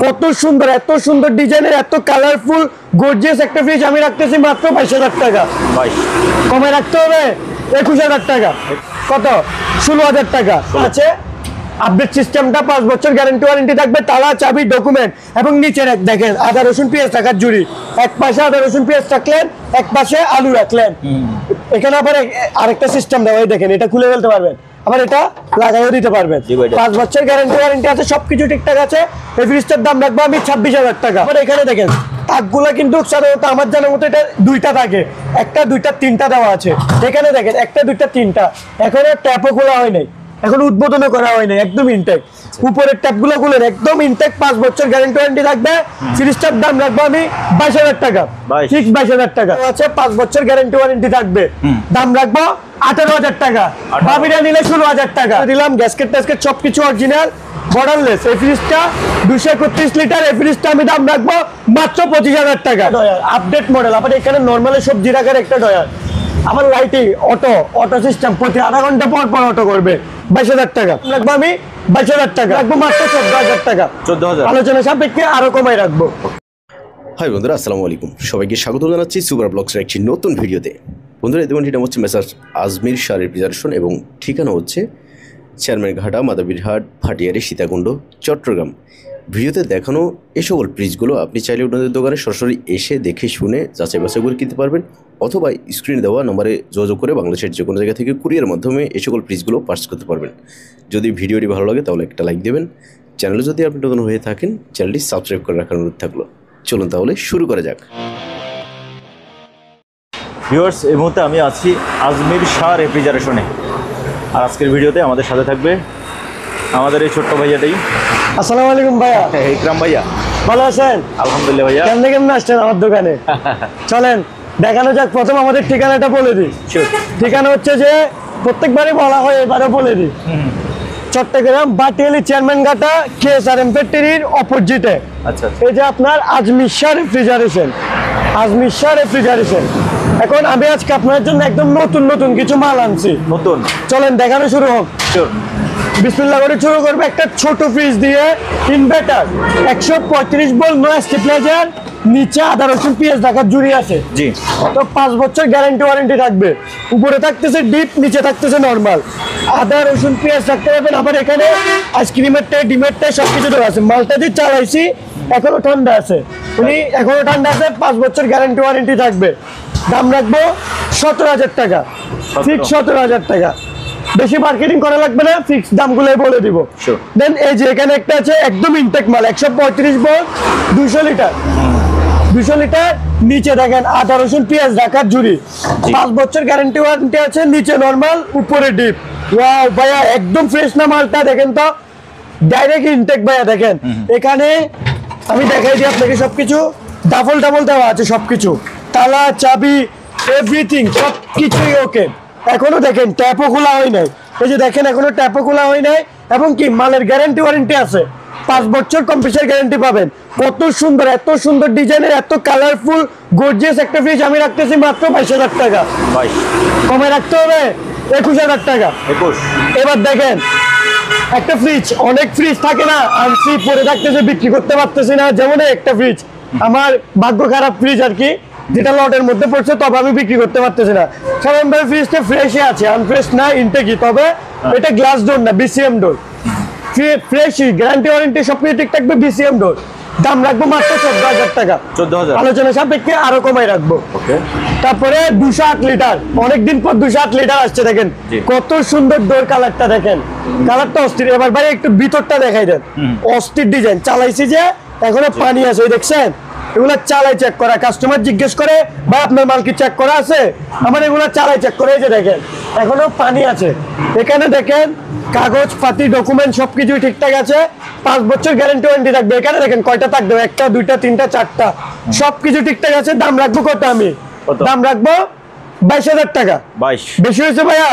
কত সুন্দর, এত সুন্দর ডিজাইনের, এত কালারফুল গর্জিয়াস একটা ফ্রিজ আমি রাখতেছি মাত্র 22,000 টাকা। কমে রাখতে হবে 21,000 টাকা। কত? 16,000 টাকা আছে। আপডেট সিস্টেমটা 5 বছর গ্যারান্টি ওয়ারেন্টি থাকবে, তালা চাবি ডকুমেন্ট। এবং নিচে দেখেন আদা রসুন পেঁয়াজ রাখার জুড়ি, এক পাশে আদা রসুন পেঁয়াজ রাখলেন, এক পাশে আলু রাখলেন। এখানে আবার আরেকটা সিস্টেম দেওয়া, এই দেখেন এটা খুলে ফেলতে পারবেন, আবার এটা লাগাইও দিতে পারবেন। 5 বছর গ্যারান্টি ওয়ারেন্টি আছে, সবকিছু ঠিকঠাক আছে। এই ফ্রিজটার দাম রাখবো আমি 26,000 টাকা। আবার এখানে দেখেন তাকগুলা কিন্তু সাধারণত আমার জানার মতো এটা দুইটা থাকে, একটা দুইটা তিনটা দেওয়া আছে। এখানে দেখেন একটা দুইটা তিনটা, এখনো ট্যাপও খোলা হয় নাই, এখন উদ্বোধনও করা হয়নি, একদম ইনটেক। উপরের ট্যাপগুলো খুলেন, একদম ইনটেক, 5 বছর গ্যারান্টি ওয়ারেন্টি থাকবে। ফ্রিজটার দাম রাখবো আমি 22,000 টাকা, ঠিক 22,000 টাকা আছে। 5 বছর গ্যারান্টি ওয়ারেন্টি থাকবে, দাম রাখবো 18,000 টাকা। ভাবিরা নিলে 16,000 টাকা দিলাম। গ্যাসকেট ট্যাসকেট সবকিছু অরিজিনাল, বর্ডারলেস। এই ফ্রিজটা 231 লিটার, এই ফ্রিজটা আমি দাম রাখবো মাত্র 25,000 টাকা। Update model. আবার এখানে নর্মালি সবজি রাখার একটা ডয়ার, আমার লাইটিং অটো সিস্টেম, প্রতি আধা ঘন্টা পর পর অটো করবে। 22,000 টাকা রাখবো আমি, 22,000 টাকা রাখবো মাত্র 14,000 টাকা। 14,000 আলোচনা সাপেক্ষে আরো কমাই রাখবো। হাই বন্ধুরা, আসসালামু আলাইকুম। সবাইকে স্বাগত জানাচ্ছি সুপার ব্লগসের একটি নতুন ভিডিওতে। বন্ধুরা, দেখুন এটা হচ্ছে মেসার্স আজমির শাহ রেফ্রিজারেশন এবং ঠিকানা হচ্ছে চেয়ারম্যানঘাটা, মাদাবীরহাট, ভাটিয়ারি, সীতাকুণ্ড, চট্টগ্রাম। ভিডিওতে দেখানো এই সকল ফ্রিজগুলো আপনি চাইলে আপনাদের দোকানে সরাসরি এসে দেখে শুনে যাচাই বাছাই করে কিনতে পারবেন, অথবা স্ক্রিনে দেওয়া নম্বরে যোগাযোগ করে বাংলাদেশের যে কোনো জায়গা থেকে কুরিয়ার মাধ্যমে এই সকল ফ্রিজগুলো পার্চেস করতে পারবেন। যদি ভিডিওটি ভালো লাগে তাহলে একটা লাইক দেবেন। চ্যানেলে যদি আপনি নতুন হয়ে থাকেন চ্যানেলটি সাবস্ক্রাইব করে রাখার অনুরোধ থাকলো। চলুন তাহলে শুরু করা যাক। ভিউয়ার্স, এই মুহূর্তে আমি আছি আজমির শাহ রেফ্রিজারেশনে, আর আজকের ভিডিওতে আমাদের সাথে থাকবে আমাদের এই ছোট্ট ভাইয়াটাই। আসসালামু আলাইকুম ভাইয়া। ইকরাম ভাইয়া, ভালো আছেন? আলহামদুলিল্লাহ ভাইয়া। কেমন আসছেন আমার দোকানে? চলেন দেখানো যাক। প্রথম আমাদের ঠিকানাটা বলে দিই। ঠিকানা হচ্ছে যে প্রত্যেকবারই বলা হয়, এবারে বলে দিই। চট্টগ্রাম ভাটিয়ালি চেয়ারম্যানঘাটা KSRM ফ্যাক্টরির অপোজিটে। আচ্ছা, এই যে আপনার আজমির শাহ রেফ্রিজারেশন, আজমির শাহ রেফ্রিজারেশন। এখন আমি আজকে আপনার জন্য একদম নতুন কিছু মাল আনছি। নতুন, চলেন দেখানো শুরু হোক। বিসমিল্লাহ করে শুরু করবে একটা ছোট ফ্রিজ দিয়ে, ইনভার্টার, 135 ভোল্ট, নো স্টেবিলাইজার, নিচে আদা রসুন পেঁয়াজ রাখার জুড়ি আছে। জি, তো 5 বছর গ্যারান্টি ওয়ারেন্টি থাকবে। উপরে থাকতেছে ডিপ, নিচে থাকতেছে নরমাল। আদা রসুন পেঁয়াজ রাখতে পারবেন। আবার এখানে আইসক্রিমের ট্রে, ডিমের ট্রে সবকিছু দেওয়া আছে। মালটা দিয়ে চালাইছি, এখনো ঠান্ডা আছে, এখনো ঠান্ডা আছে। 5 বছর গ্যারান্টি ওয়ারেন্টি থাকবে। দাম রাখবো 17,000 টাকা, ঠিক 17,000 টাকা। বেশি মার্কেটিং করা লাগবে না, ফিক্স দামগুলো বলে দিব। দেন এই যে এখানে একটা আছে একদম ইনটেক মাল, 135 ভোল্ট, 200 লিটার, 200 লিটার। নিচে দেখেন আদা রসুন পেঁয়াজ রাখার জুড়ি, 5 বছর গ্যারান্টি ওয়ারেন্টি আছে। নিচে নরমাল, উপরে ডিপ। ওয়াও ভাইয়া, একদম ফ্রেশ না মালটা? দেখেন তো, ডাইরেক্ট ইনটেক ভাইয়া। দেখেন এখানে আমি দেখাই দিই আপনাকে, সবকিছু ডাবল দেওয়া আছে, সবকিছু তালা চাবি এভরিথিং সবকিছুই ওকে। এখনো দেখেন ট্যাপও খোলা হয় নাই, এই যে দেখেন এখনো ট্যাপও খোলা হয় নাই। এবং কি মালের গ্যারান্টি ওয়ারেন্টি আছে, 5 বছর কম্পিউটার গ্যারান্টি পাবেন। কত সুন্দর, এত সুন্দর ডিজাইনের, এত কালারফুল গর্জিয়াস একটা ফ্রিজ আমি রাখতেছি মাত্র 22,000 টাকা। কমে রাখতে হবে 21,000 টাকা। এবার দেখেন একটা ফ্রিজ, অনেক ফ্রিজ থাকে না, আনছি পরে থাকতেছে, বিক্রি করতে পারতেছি না। যেমন একটা ফ্রিজ, আমার ভাগ্য খারাপ ফ্রিজ আর কি, যেটা লটের মধ্যে পড়ছে, তবে আমি বিক্রি করতে পারতেছি না। সাধারণভাবে ফ্রিজটা ফ্রেশই আছে, আনফ্রেশ না, ইনটেকই। তবে এটা গ্লাস ডোর না, BCM ডোর, ফ্রেশই, গ্যারান্টি ওয়ারেন্টি সবকিছু ঠিক থাকবে, BCM ডোর। দাম রাখবো মাত্র 14,000 টাকা। 14,000 আলোচনা সাপেক্ষে আরো কমাই রাখবো। তারপরে 208 লিটার, অনেকদিন পর 208 লিটার আসছে। দেখেন কত সুন্দর ডোর, কালারটা দেখেন, কালারটা অস্থির। এবার ভাই একটু ভিতরটা দেখাই দেন, অস্থির ডিজাইন। চালাইছি যে এখনো পানি আছে, দেখছেন? এগুলা চালাই চেক করা, কাস্টমার জিজ্ঞেস করে ভাই আপনার মাল কি চেক করা আছে? আমার এগুলা চালাই চেক করে, এই যে দেখেন এখনো পানি আছে। এখানে দেখেন কাগজ পাতি ডকুমেন্ট সবকিছুই ঠিকঠাক আছে, 5 বছর গ্যারান্টি ওয়ারেন্টি থাকবে। এখানে দেখেন কয়টা থাকবে, 1টা 2টা 3টা 4টা, সবকিছু ঠিকঠাক আছে। দাম রাখবো কত? আমি দাম রাখবো 22,000 টাকা। বেশি হয়েছে ভাইয়া?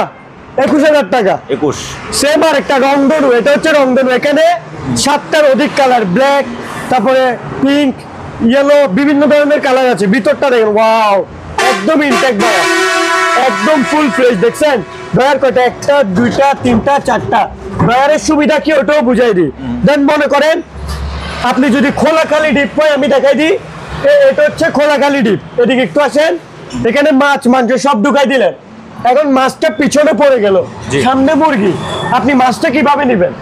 21,000 টাকা। 21। সেম আর একটা রংধনু, এটা হচ্ছে রংধনু। এখানে 7টার অধিক কালার, ব্ল্যাক, তারপরে পিঙ্ক, ইয়েলো, বিভিন্ন ধরনের কালার আছে। ভিতরটা দেখেন, ওয়াও, একদম ইনটেক ভাইয়া, একদম ফুল ফ্রেশ। দেখছেন ডয়ার কয়টা? 1টা 2টা 3টা 4টা। ডয়ারের সুবিধা কি ওটাও বুঝাই দিই। দেন মনে করেন আপনি যদি খোলাখালি ডিপ হয় আমি দেখাই দিই, এটা হচ্ছে খোলাখালি ডিপ। এদিকে একটু আসেন, এখানে মাছ মাংস সব ঢুকাই দিলেন, এখন মাছটা পিছনে পড়ে গেল, সামনে মুরগি, আপনি মাছটা কিভাবে নেবেন?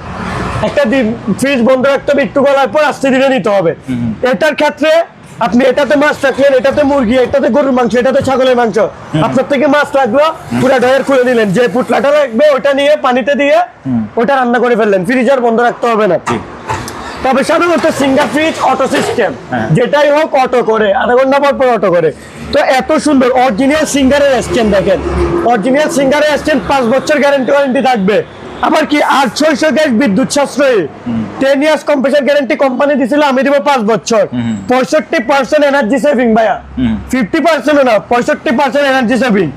একটা ফ্রিজ বন্ধ রাখতে হবে, একটু গলার পর আস্তে ধীরে নিতে হবে। এটার ক্ষেত্রে আপনি এটাতে মাছ রাখলেন, এটাতে মুরগি, এটাতে গরুর মাংস, এটাতে ছাগলের মাংস, আপনার থেকে মাছ লাগলো, পুরো ডয়ার খুলে নিলেন, যে পুটলাটা লাগবে ওটা নিয়ে পানিতে দিয়ে ওটা রান্না করে ফেললেন, ফ্রিজার বন্ধ রাখতে হবে না। তবে সাধারণত সিঙ্গার ফ্রিজ অটো সিস্টেম, যেটাই হোক অটো করে, আধা ঘন্টা পর পর অটো করে। তো এত সুন্দর অরিজিনাল সিঙ্গারের স্ট্যান্ড দেখেন, অরিজিনাল সিঙ্গারের স্ট্যান্ড 5 বছর গ্যারান্টি ওয়ারেন্টি থাকবে। আবার কি 800 গ্যাস বিদ্যুৎ সাশ্রয়ী, 10 ইয়ার্স কম্প্রেসার গ্যারান্টি কোম্পানি দিছিল, আমি দিব 5 বছর। 65% এনার্জি সেভিং ভাইয়া, 50% না 65% energy saving.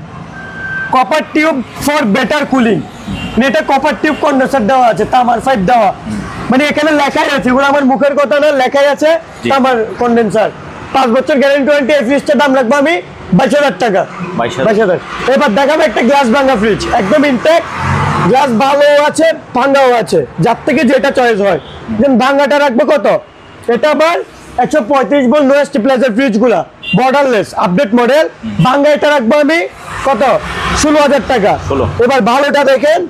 Copper tube for better cooling, এটা কপার টিউব কন্ডেন্সার দেওয়া আছে, তামার পাইপ দেওয়া, মানে এখানে লেখাই আছে, এগুলো আমার মুখের কথা না, লেখাই আছে তামার কন্ডেন্সার। 5 বছর গ্যারান্টি ওয়ারেন্টি। এই ফ্রিজটার দাম রাখবো আমি 22,000 টাকা। 22,000। এবার দেখাবো একটা গ্লাস ভাঙা ফ্রিজ, একদম ইনটেক, গ্লাস ভালো আছে ভাঙাও আছে, যার থেকে যেটা চয়েস হয়। যেন ভাঙাটা রাখবো কত, এটা আবার 135 ভোল্ট নো স্টেবিলাইজার ফ্রিজ গুলা বর্ডারলেস আপডেট মডেল, ভাঙা এটা রাখবো আমি কত, 16,000 টাকা। এবার ভালোটা দেখেন,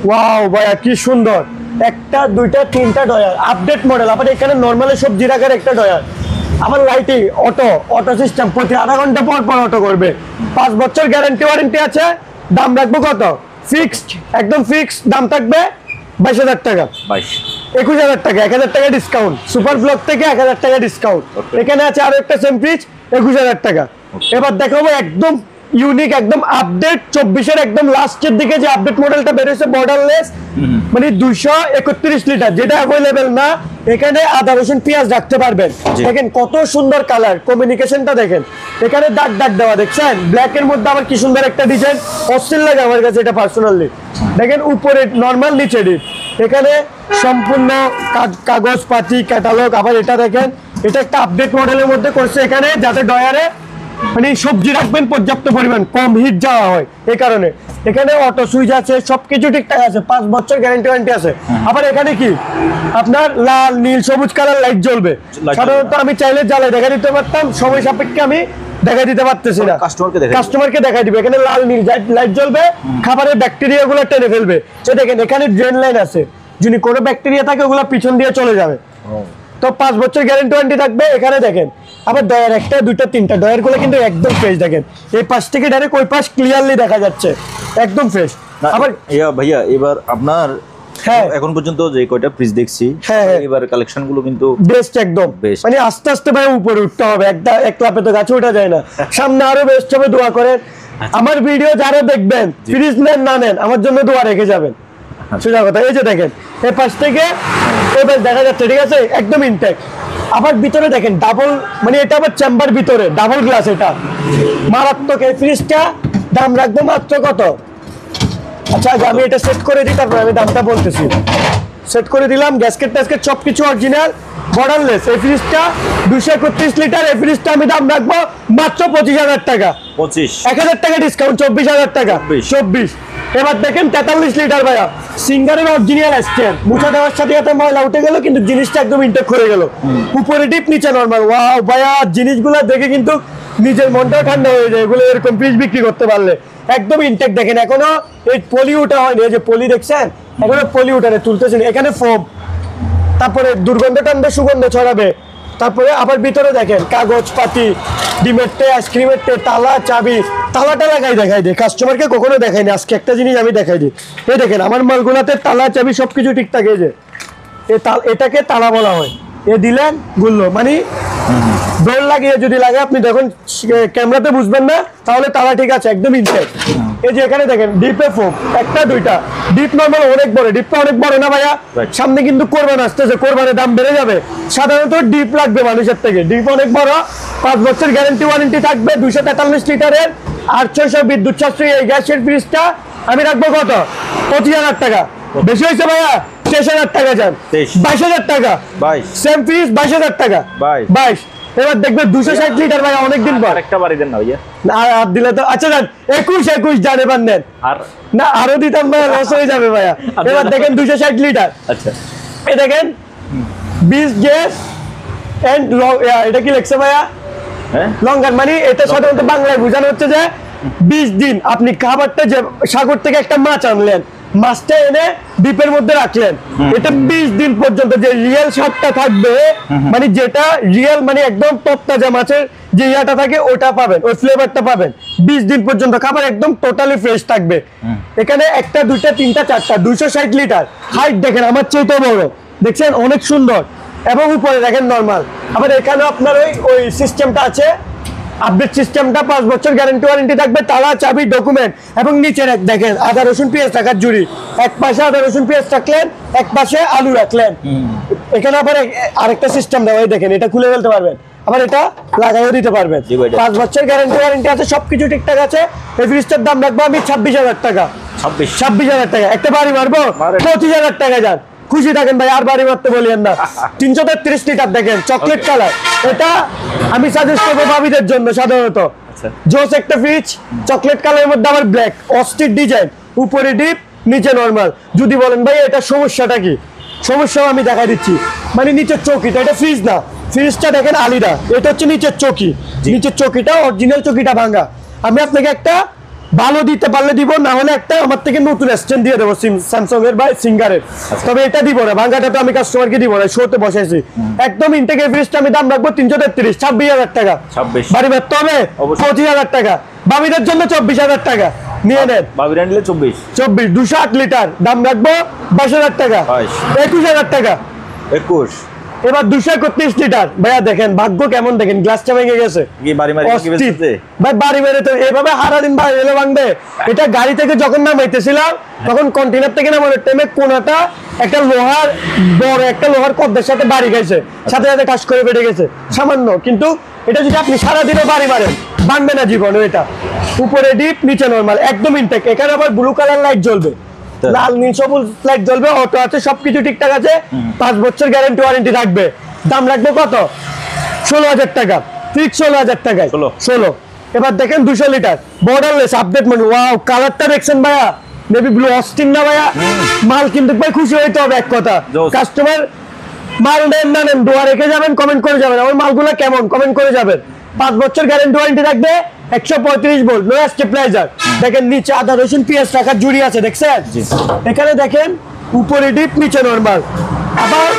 ওয়াও ভাইয়া কি সুন্দর, একটা দুইটা তিনটা ডয়ার আপডেট মডেল। আবার এখানে নর্মালি সবজি রাখার একটা ডয়ার, আমার লাইটিং অটো সিস্টেম, প্রতি আধা ঘন্টা পর পর অটো করবে। 5 বছর গ্যারান্টি ওয়ারেন্টি আছে। দাম রাখবো কত, ফিক্সড, একদম ফিক্সড দাম থাকবে 22,000 টাকা। 21,000 টাকা, 1,000 টাকা ডিসকাউন্ট, সুপার ব্লক থেকে 1,000 টাকা ডিসকাউন্ট। এখানে আছে আরো একটা সেম ফ্রিজ, 21,000 টাকা। এবার দেখাবো একদম ইউনিক, একদম আপডেট 24-এর একদম লাস্টের দিকে যে আপডেট মডেলটা বেরিয়েছে বর্ডারলেস, মানে 231 লিটার, যেটা অ্যাভেলেবেল না। এখানে আদা রসুন পেঁয়াজ রাখতে পারবেন। দেখেন কত সুন্দর কালার, কমিউনিকেশনটা দেখেন, এখানে দাগ দাগ দেওয়া দেখছেন, ব্ল্যাক এর মধ্যে আবার কি সুন্দর একটা ডিজাইন, অস্থির লাগে আমার কাছে এটা পার্সোনালি। দেখেন উপরে নর্মাল, নিচে ডিপ, এখানে সম্পূর্ণ কাগজ পাতি ক্যাটালগ। আবার এটা দেখেন, এটা একটা আপডেট মডেলের মধ্যে করছে, এখানে যাতে ডয়ারে মানে সবজি রাখবেন পর্যাপ্ত পরিমাণ, কম হিট যাওয়া হয় এই কারণে। এখানে অটো সুইচ আছে, সবকিছু ঠিকঠাক আছে, 5 বছর গ্যারান্টি ওয়ারেন্টি আছে। আবার এখানে কি আপনার লাল নীল সবুজ কালার লাইট জ্বলবে। সাধারণত আমি চাইলে জ্বালাই দেখা দিতে পারতাম, সময় সাপেক্ষে আমি দেখা দিতে পারতেছি না, কাস্টমারকে দেখা দিবে। এখানে লাল নীল লাইট জ্বলবে, খাবারের ব্যাকটেরিয়া গুলো টেনে ফেলবে। তো দেখেন এখানে ড্রেন লাইন আছে, যদি কোনো ব্যাকটেরিয়া থাকে ওগুলো পিছন দিয়ে চলে যাবে। তো 5 বছর গ্যারান্টি ওয়ারেন্টি থাকবে। এখানে দেখেন আবার ডয়ার একটা দুইটা তিনটা, ডয়ার গুলো কিন্তু একদম ফ্রেশ। দেখেন এই পাশ থেকে ডাইরেক্ট ওই পাশ ক্লিয়ারলি দেখা যাচ্ছে, একদম ফ্রেশ। আবার ভাইয়া এবার আপনার এখন পর্যন্ত যে কয়টা ফ্রিজ দেখছি, এবার কালেকশন গুলো কিন্তু বেস্ট, একদম মানে আস্তে আস্তে ভাই উপরে উঠতে হবে, এক ক্লাপে তো গাছে ওঠা যায় না। সামনে আরো বেস্ট হবে, দোয়া করেন। আমার ভিডিও যারা দেখবেন, ফ্রিজ নেন না নেন, আমার জন্য দোয়া রেখে যাবেন, সোজা কথা। এই যে দেখেন এই পাশ থেকে এবার দেখা যাচ্ছে, ঠিক আছে, একদম ইনটেক। আবার ভিতরে দেখেন ডাবল, মানে এটা আবার চেম্বার ভিতরে ডাবল গ্লাস, এটা মারাত্মক। এই ফ্রিজটা দাম রাখবো মাত্র কত, আচ্ছা আমি এটা সেট করে দিই, তারপর আমি দামটা বলতেছি। সেট করে দিলাম, গ্যাসকেট ট্যাসকেট সবকিছু অরিজিনাল বর্ডারলেস। এই ফ্রিজটা 231 লিটার, এই ফ্রিজটা আমি দাম রাখবো মাত্র 25,000 টাকা। 1,000 টাকা ডিসকাউন্ট, 24,000 টাকা। 24। এবার দেখেন 43 লিটার ভাইয়া, সিঙ্গারের অরিজিনাল স্ট্যান্ড, মুছা দেওয়ার সাথে সাথে ময়লা উঠে গেল, কিন্তু জিনিসটা একদম ইনটেক করে গেল। উপরে ডিপ, নিচে নরমাল। ওয়াও ভাইয়া, জিনিসগুলো দেখে কিন্তু নিজের মনটাও ঠান্ডা হয়ে যায়, এগুলো এরকম ফ্রিজ বিক্রি করতে পারলে। একদম ইনটেক। দেখেন এখনো এই পলি উঠা হয়নি, এই যে পলি দেখছেন, এখনো পলি উঠানে তুলতেছেন। এখানে ফোম, তারপরে দুর্গন্ধ টানবে, সুগন্ধ ছড়াবে। তারপরে আবার ভিতরে দেখেন কাগজ পাতি, ডিমের ট্রে, আইসক্রিমের ট্রে, তালা, চাবি। তালাটা দেখাই দিই, কাস্টমারকে কখনো দেখাইনি, আজকে একটা জিনিস আমি দেখাই দিই। এই দেখেন আমার মালগুলাতে তালা চাবি সবকিছু ঠিকঠাক। এই যে এটাকে তালা বলা হয়। এ দিলেন গুললো, মানে ডোর লাগিয়ে যদি লাগে, আপনি দেখুন ক্যামেরাতে বুঝবেন না, তাহলে তালা ঠিক আছে, একদম ইনটেক। এই যে এখানে দেখেন ডিপে ফোম, একটা দুইটা ডিপ, নরমাল অনেক বড়, ডিপটা অনেক বড় না ভাইয়া। সামনে কিন্তু কোরবান আসতেছে, কোরবানের দাম বেড়ে যাবে, সাধারণত ডিপ লাগবে মানুষের থেকে। ডিপ অনেক বড়, 5 বছর গ্যারান্টি ওয়ারেন্টি থাকবে। 243 লিটারের 800 বিদ্যুৎ সাশ্রয়ী এই গ্যাসের ফ্রিজটা আমি রাখবো কত, 25,000 টাকা। বেশি হয়েছে ভাইয়া, 23,000 টাকা যান, 22,000 টাকা। সেম ফ্রিজ 22,000 টাকা, 22। এবার দেখবে 260 লিটার ভাইয়া, অনেকদিন পর একটা বাড়ি দেন না ভাইয়া, আর দিলে তো আচ্ছা যান 21 যান, এবার নেন। আর না আরো দিতাম ভাইয়া, লস হয়ে যাবে ভাইয়া। এবার দেখেন 260 লিটার। আচ্ছা, এই দেখেন 20 গ্যাস এন্ড এটা কি লেখছে ভাইয়া? হ্যাঁ লং গান মানে এটা সাধারণত বাংলায় বোঝানো হচ্ছে যে 20 দিন আপনি খাবারটা যে সাগর থেকে একটা মাছ আনলেন, মাছটা এনে ডিপের মধ্যে রাখলেন, এটা 20 দিন পর্যন্ত যে রিয়েল স্বাদটা থাকবে, মানে যেটা রিয়েল মানে একদম তরতাজা মাছের যে ইয়াটা থাকে ওটা পাবেন, ওই ফ্লেভারটা পাবেন 20 দিন পর্যন্ত। খাবার একদম টোটালি ফ্রেশ থাকবে। এখানে একটা দুইটা তিনটা চারটা 260 লিটার হাইট দেখেন আমার চাইতে বড়, দেখছেন অনেক সুন্দর, এবং উপরে দেখেন নরমাল। আবার এখানে আপনার ওই সিস্টেমটা আছে, আপডেট সিস্টেমটা 5 বছর গ্যারান্টি ওয়ারেন্টি থাকবে, তালা চাবি ডকুমেন্ট, এবং নিচে দেখেন আদা রসুন পেঁয়াজ রাখার জুড়ি, এক পাশে আদা রসুন পেঁয়াজ রাখলেন, এক পাশে আলু রাখলেন। এখানে আবার আরেকটা সিস্টেম দেওয়া, এই দেখেন এটা খুলে ফেলতে পারবেন, আবার এটা লাগাইও দিতে পারবেন। 5 বছর গ্যারান্টি ওয়ারেন্টি আছে, সবকিছু ঠিকঠাক আছে। এই ফ্রিজটার দাম রাখবো আমি 26,000 টাকা। 26,000 টাকা। একটা বাড়ি মারবো 25,000 টাকা যান, খুশি থাকেন ভাই, আর বাড়ি মারতে বলিয়েন না। 333 লিটার দেখেন চকলেট কালার, এটা আমি সাজেস্ট করবো ভাবিদের জন্য সাধারণত। জোস একটা ফ্রিজ, চকলেট কালারের মধ্যে আবার ব্ল্যাক, অস্থির ডিজাইন, উপরে ডিপ নিচে নরমাল। যদি বলেন ভাই এটা সমস্যাটা কি, সমস্যাও আমি দেখাই দিচ্ছি। মানে নিচের চৌকিটা, এটা ফ্রিজ না, ফ্রিজটা দেখেন আলিদা, এটা হচ্ছে নিচের চৌকি, নিচের চৌকিটা অরিজিনাল চৌকিটা ভাঙা। আমি আপনাকে একটা ভালো দিতে পারলে দিব, না হলে একটা আমার থেকে নতুন স্ট্যান্ড দিয়ে দেবো স্যামসাং এর বা সিঙ্গারের। তবে এটা দিব না, ভাঙাটা তো আমি কাস্টমারকে দিব না, শোতে বসাইছি। একদম ইনটেকের ফ্রিজটা আমি দাম রাখবো 333, 26,000 টাকা। বাড়ি মারতে হবে 25,000 টাকা, বাবিদের জন্য 24,000 টাকা নিয়ে নেন। বাবিরা নিলে 24, 208 লিটার দাম রাখবো 22,000 টাকা, 21,000 টাকা। 21 এবার 231 লিটার ভাইয়া দেখেন ভাগ্য কেমন, দেখেন গ্লাসটা ভেঙে গেছে ভাই, বাড়ি মেরে তো এভাবে সারাদিন বাড়ি এলে ভাঙবে। এটা গাড়ি থেকে যখন নামাইতেছিলাম তখন কন্টেনার থেকে নামানোর টাইমে কোনাটা একটা লোহার বড় একটা লোহার কদ্দের সাথে বাড়ি গেছে, সাথে সাথে কাজ করে বেড়ে গেছে সামান্য। কিন্তু এটা যদি আপনি সারাদিনও বাড়ি মারেন ভাঙবে না জীবনে। এটা উপরে ডিপ নিচে নরমাল, একদম ইনটেক। এখানে আবার ব্লু কালার লাইট জ্বলবে, লাল নীল সবুজ লাইট জ্বলবে, অটো আছে, সবকিছু ঠিকঠাক আছে। 5 বছর গ্যারান্টি ওয়ারেন্টি থাকবে। দাম রাখবো কত? 16,000 টাকা, ফিক্স 16,000 টাকায়। 16। এবার দেখেন 200 litre borderless update menu. Wow, কালারটা দেখছেন ভাইয়া, নেভি ব্লু অস্টিন না ভাইয়া? মাল কিন্তু ভাই খুশি হইতে হবে, এক কথা। কাস্টমার মাল নেন না নেন, দোয়া রেখে যাবেন, কমেন্ট করে যাবেন আমার মালগুলো কেমন, কমেন্ট করে যাবেন। 5 বছর গ্যারান্টি ওয়ারেন্টি থাকবে, 135 ভোল্ট নো স্টেবিলাইজার। দেখেন নিচে আদা রসুন পেঁয়াজ রাখার জুড়ি আছে, দেখছেন? এখানে দেখেন উপরে ডিপ নিচে নরমাল, আবার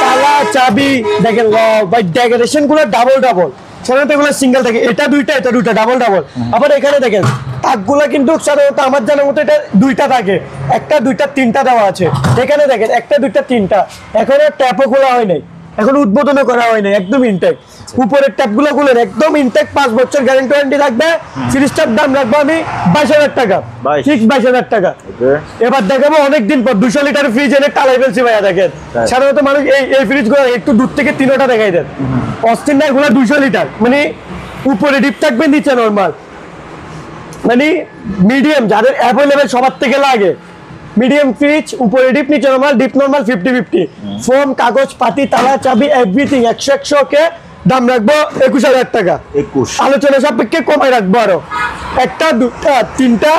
তালা চাবি দেখেন। ভাই ডেকোরেশন গুলো ডাবল ডাবল, সাধারণত এগুলো সিঙ্গেল থাকে, এটা দুইটা ডাবল ডাবল। আবার এখানে দেখেন তাকগুলা কিন্তু সাধারণত আমার জানার মতো এটা দুইটা থাকে, একটা দুইটা তিনটা দেওয়া আছে। এখানে দেখেন একটা দুইটা তিনটা, এখনো ট্যাপও খোলা হয় নাই, এখন উদ্বোধনও করা হয়নি, একদম ইনটেক। উপরের ট্যাপগুলো খুলেন, একদম ইনটেক। 5 বছর গ্যারান্টি ওয়ারেন্টি থাকবে। ফ্রিজটার দাম রাখবো আমি 22,000 টাকা, ঠিক 22,000 টাকা। এবার দেখাবো অনেকদিন পর 200 লিটার ফ্রিজ এনে টালাই ফেলছি ভাইয়া। দেখেন সাধারণত মানুষ এই ফ্রিজ গুলো একটু দূর থেকে 3টা দেখাই দেন, অস্টিন না এগুলো 200 লিটার, মানে উপরে ডিপ থাকবে নিচে নরমাল, মানে মিডিয়াম যাদের অ্যাভেলেবেল সবার থেকে লাগে। মিডিয়াম ফ্রিজ, উপরে ডিপ নিচে নরমাল, ডিপ নরমাল 50-50। ফোম কাগজ পাতি তালা চাবি এভরিথিং 100 ওকে। দাম রাখবো 21,000 টাকা। 21 আলোচনা সাপেক্ষে কমাই রাখবো আরো, একটা দুটা তিনটা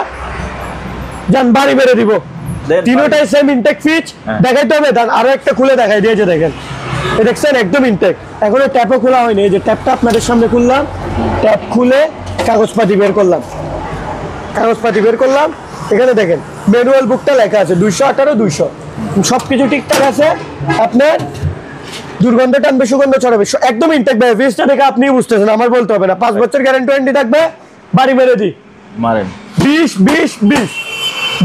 যান বাড়ি বেড়ে দিব। তিনটাই সেম ইনটেক ফ্রিজ দেখাইতে হবে। আরো একটা খুলে দেখাই দিয়েছে, দেখেন দেখছেন একদম ইনটেক। এখনো ট্যাপও খোলা হয়নি, এই যে ট্যাপটা আপনাদের সামনে খুললাম, ট্যাপ খুলে কাগজপাতি বের করলাম, এখানে দেখেন ম্যানুয়াল বুকটা লেখা আছে 218-200, সবকিছু ঠিকঠাক আছে। আপনার দুর্গন্ধ টানবে, সুগন্ধ ছড়াবে, একদম ইনটেক ভাই। ফ্রিজটা দেখে আপনিই বুঝতেছেন, আমার বলতে হবে না। 5 বছর গ্যারান্টি ওয়ারেন্টি থাকবে, বাড়ি মেরে দিই মারেন 20-20-20,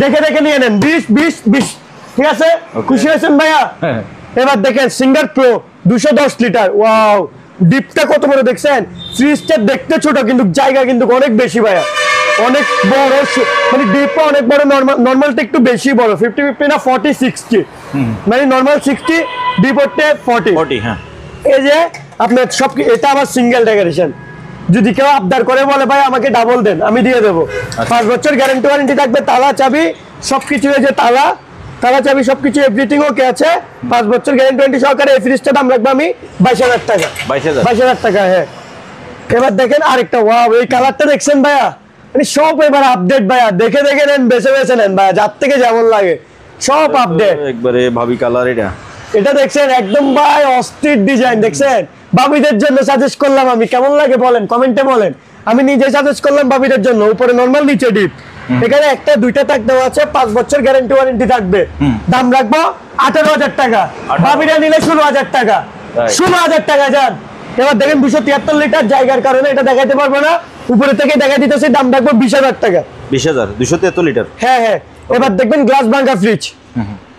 দেখে দেখে নিয়ে নেন 20-20-20, ঠিক আছে? খুশি হয়েছেন ভাইয়া? এবার দেখেন সিঙ্গার প্রো 210 লিটার। ওয়াও, ডিপটা কত বড় দেখছেন? ফ্রিজটা দেখতে ছোট কিন্তু জায়গা কিন্তু অনেক বেশি ভাইয়া, অনেক বড়, মানে ডিপটা অনেক বড়। নরমালটা একটু বেশি বড়, 50-50 না 40-60, মানে নরমাল 60, ডিপ হচ্ছে 40। হ্যাঁ, এই যে আপনার সব, এটা আবার সিঙ্গেল ডেকোরেশন। যদি কেউ আবদার করে বলে ভাই আমাকে ডাবল দেন, আমি দিয়ে দেবো। 5 বছর গ্যারান্টি ওয়ারেন্টি থাকবে, তালা চাবি সবকিছু, এই যে তালা চাবি সবকিছু এভরিথিং ওকে আছে। 5 বছর গ্যারান্টি ওয়ারেন্টি সহকারে এই ফ্রিজটা দাম রাখবো আমি 22,000 টাকা। 22,000 টাকা, হ্যাঁ। এবার দেখেন আরেকটা, ওয়াও, এই কালারটা দেখছেন ভাইয়া, মানে সব এবার আপডেট ভাইয়া, দেখে দেখে নেন, বেছে বেছে নেন ভাইয়া, যার থেকে যেমন লাগে সব আপডেট। একবারে ভাবি কালার, এটা এটা দেখছেন একদম ভাই অস্থির ডিজাইন দেখছেন, বাবিদের জন্য সাজেস্ট করলাম আমি, কেমন লাগে বলেন, কমেন্টে বলেন। আমি নিজে সাজেস্ট করলাম বাবিদের জন্য, উপরে নরমাল নিচে ডিপ। এখানে একটা দুইটা তাক দেওয়া আছে, 5 বছর গ্যারান্টি ওয়ারেন্টি থাকবে। দাম রাখবো 18,000 টাকা, বাবিরা নিলে 16,000 টাকা, 16,000 টাকা যান। এবার দেখেন 273 লিটার, জায়গার কারণে এটা দেখাইতে পারবো না, উপরে থেকে দেখাই দিতেছি, দাম রাখবো 20,000 টাকা। 20,000 273 লিটার। হ্যাঁ হ্যাঁ। এবার দেখবেন গ্লাস ভাঙ্গা ফ্রিজ,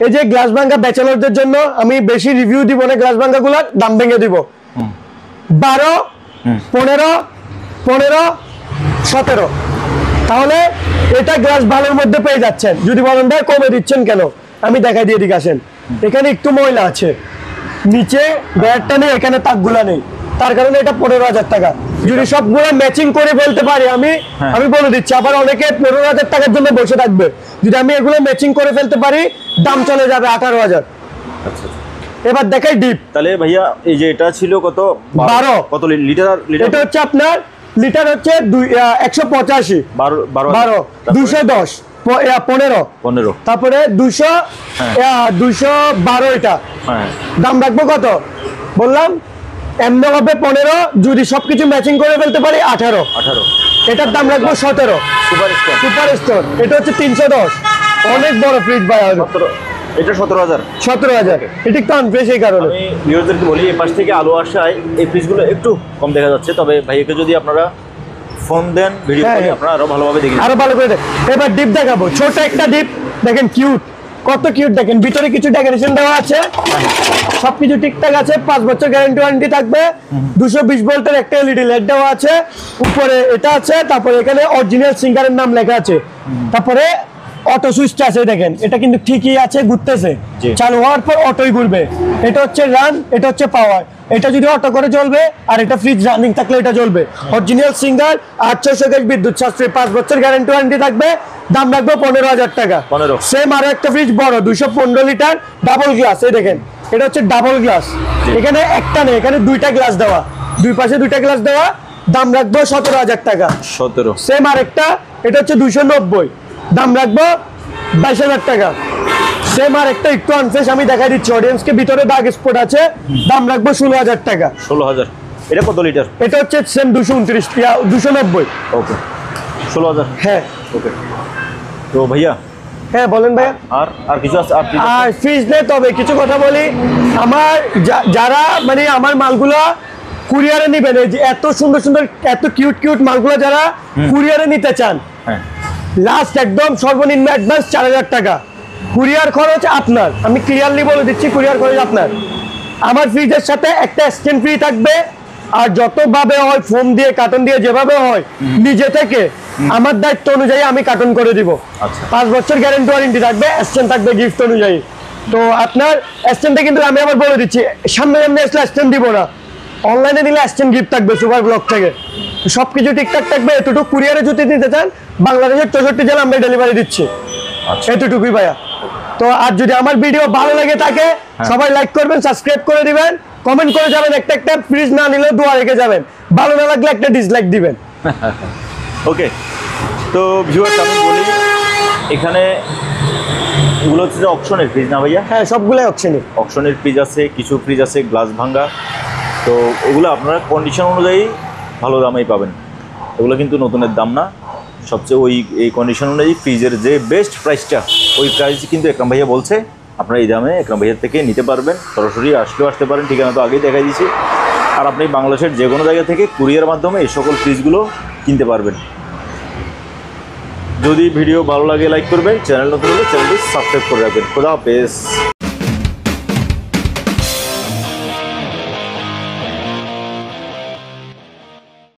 এই যে গ্লাস ভাঙ্গা ব্যাচেলরদের জন্য আমি বেশি রিভিউ দিব না, গ্লাস ভাঙ্গা গুলার দাম ভেঙে দিব 12, 15, 15, 17। তাহলে এটা গ্লাস ভালোর মধ্যে পেয়ে যাচ্ছেন। যদি বলেন ভাই কমে দিচ্ছেন কেন, আমি দেখাই দিয়ে দিকে আসেন। এখানে একটু ময়লা আছে, নিচে ব্যাটটা নেই, এখানে তাকগুলা নেই, তার কারণে এটা 15,000 টাকা। যদি সবগুলো ম্যাচিং করে ফেলতে পারি আমি বলে দিচ্ছি, আবার অনেকে 15,000 টাকার জন্য বসে থাকবে। যদি আমি এগুলো ম্যাচিং করে ফেলতে পারি, দাম চলে যাবে 18,000। আচ্ছা, এবার দেখাই ডিপ। তাহলে ভাইয়া এই যে এটা ছিল কত 12, কত লিটার? এটা হচ্ছে আপনার লিটার হচ্ছে 185, 12, 210, 15, তারপরে 212 এটা। দাম রাখবো কত বললাম, এমনি হবে 15, যদি সবকিছু ম্যাচিং করে ফেলতে পারি 18। এটার দাম রাখবো 17। সুপার স্টোর এটা হচ্ছে 310, অনেক বড় ফ্রিজ ভাই। এটা 17,000। এটা একটু আনফ্রেশ, এই কারণে আমি ভিউয়ারদেরকে বলি, এই পাশ থেকে আলো আসায় এই ফ্রিজগুলো একটু কম দেখা যাচ্ছে, তবে ভাইয়াকে যদি আপনারা ফোন দেন ভিডিও করে আপনারা আরো ভালোভাবে দেখেন, আরো ভালো করে দেখ। এবার ডিপ দেখাবো, ছোট একটা ডিপ দেখেন, কিউট, কত কিউট দেখেন। ভিতরে কিছু ডেকোরেশন দেওয়া আছে, সবকিছু ঠিকঠাক আছে, 5 বছর গ্যারান্টি ওয়ারেন্টি থাকবে। 220 ভোল্টের একটা এলইডি লাইট দেওয়া আছে, উপরে এটা আছে, তারপরে এখানে অরিজিনাল সিঙ্গারের নাম লেখা আছে, তারপরে অটো সুইচটা আছে দেখেন, এটা কিন্তু ঠিকই আছে, ঘুরতেছে, চালু হওয়ার পর অটোই ঘুরবে। এটা হচ্ছে রান, এটা হচ্ছে পাওয়ার। এটা যদি অটো করে চলবে, আর এটা ফ্রিজ রানিং থাকলে এটা চলবে। অরিজিনাল সিঙ্গার, 800 কেজি বিদ্যুৎ সাশ্রয়ী, 5 বছর গ্যারান্টি ওয়ারেন্টি থাকবে। দাম রাখবো 15,000 টাকা। সেম আরো একটা ফ্রিজ বড় 215 লিটার ডাবল গ্লাস, এই দেখেন, এটা হচ্ছে ডাবল গ্লাস। এখানে একটা নেই, এখানে দুইটা গ্লাস দেওয়া, দুই পাশে দুইটা গ্লাস দেওয়া। দাম রাখবো 17,000 টাকা। 17। সেম আরেকটা, এটা হচ্ছে 290, দাম রাখবো 22,000 টাকা। সেম আরেকটা একটু আনফ্রেশ, আমি দেখাই দিচ্ছি অডিয়েন্সকে, ভিতরে দাগ স্পট আছে, দাম রাখবো 16,000 টাকা। 16,000। এটা কত লিটার? এটা হচ্ছে সেম 229, 290। ওকে, 16,000। হ্যাঁ ওকে। তো ভাইয়া, হ্যাঁ বলেন ভাইয়া। আর কিছু আছে? আর ফ্রিজ নেই, তবে কিছু কথা বলি, আমার যারা মানে আমার মালগুলো কুরিয়ারে নিবেন, এই যে এত সুন্দর সুন্দর এত কিউট মালগুলো যারা কুরিয়ারে নিতে চান, লাস্ট একদম সর্বনিম্ন অ্যাডভান্স 4,000 টাকা। কুরিয়ার খরচ আপনার, আমি ক্লিয়ারলি বলে দিচ্ছি, কুরিয়ার খরচ আপনার। আমার ফ্রিজের সাথে একটা স্ট্যান্ড ফ্রি থাকবে, আর যতভাবে হয় ফোম দিয়ে কার্টন দিয়ে যেভাবে হয় নিজে থেকে আমার দায়িত্ব অনুযায়ী আমি কার্টন করে দিব। 5 বছর গ্যারান্টি ওয়ারেন্টি থাকবে, স্ট্যান্ড থাকবে গিফট অনুযায়ী। তো আপনার স্ট্যান্ডটা কিন্তু আমি আবার বলে দিচ্ছি, সামনে আসলে স্ট্যান্ড দিব না, অনলাইনে নিলে স্ট্যান্ড গিফট থাকবে সুপার ব্লক থেকে। সবকিছু ঠিকঠাক থাকবে। এতটুকু কুরিয়ারে যদি নিতে চান, বাংলাদেশের 64 জেলা আমরা ডেলিভারি দিচ্ছি, এতটুকুই ভাইয়া। তো আর যদি আমার ভিডিও ভালো লাগে থাকে, সবাই লাইক করবেন, সাবস্ক্রাইব করে দিবেন, কমেন্ট করে যাবেন, একটা ফ্রিজ না নিলেও দোয়া রেখে যাবেন, ভালো না লাগলে একটা ডিসলাইক দিবেন। ওকে। তো ভিউয়ার্স, আমি বলি এখানে এগুলো হচ্ছে যে অপশনের ফ্রিজ না ভাইয়া? হ্যাঁ, সবগুলাই অপশনের ফ্রিজ আছে, কিছু ফ্রিজ আছে গ্লাস ভাঙ্গা। তো এগুলো আপনারা কন্ডিশন অনুযায়ী ভালো দামেই পাবেন, এগুলো কিন্তু নতুনের দাম না। সবচেয়ে এই কন্ডিশন অনুযায়ী ফ্রিজের যে বেস্ট প্রাইসটা, ওই প্রাইস কিন্তু একরাম ভাইয়া বলছে, আপনারা এই দামে একরাম ভাইয়ার থেকে নিতে পারবেন। সরাসরি আসলেও আসতে পারেন, ঠিকানা তো আগেই দেখাই দিয়েছি। আর আপনি বাংলাদেশের যে কোনো জায়গা থেকে কুরিয়ার মাধ্যমে এই সকল ফ্রিজগুলো কিনতে পারবেন। যদি ভিডিও ভালো লাগে লাইক করবেন, চ্যানেল নতুন হলে চ্যানেলটি সাবস্ক্রাইব করে রাখবেন। খোদা হাফেজ।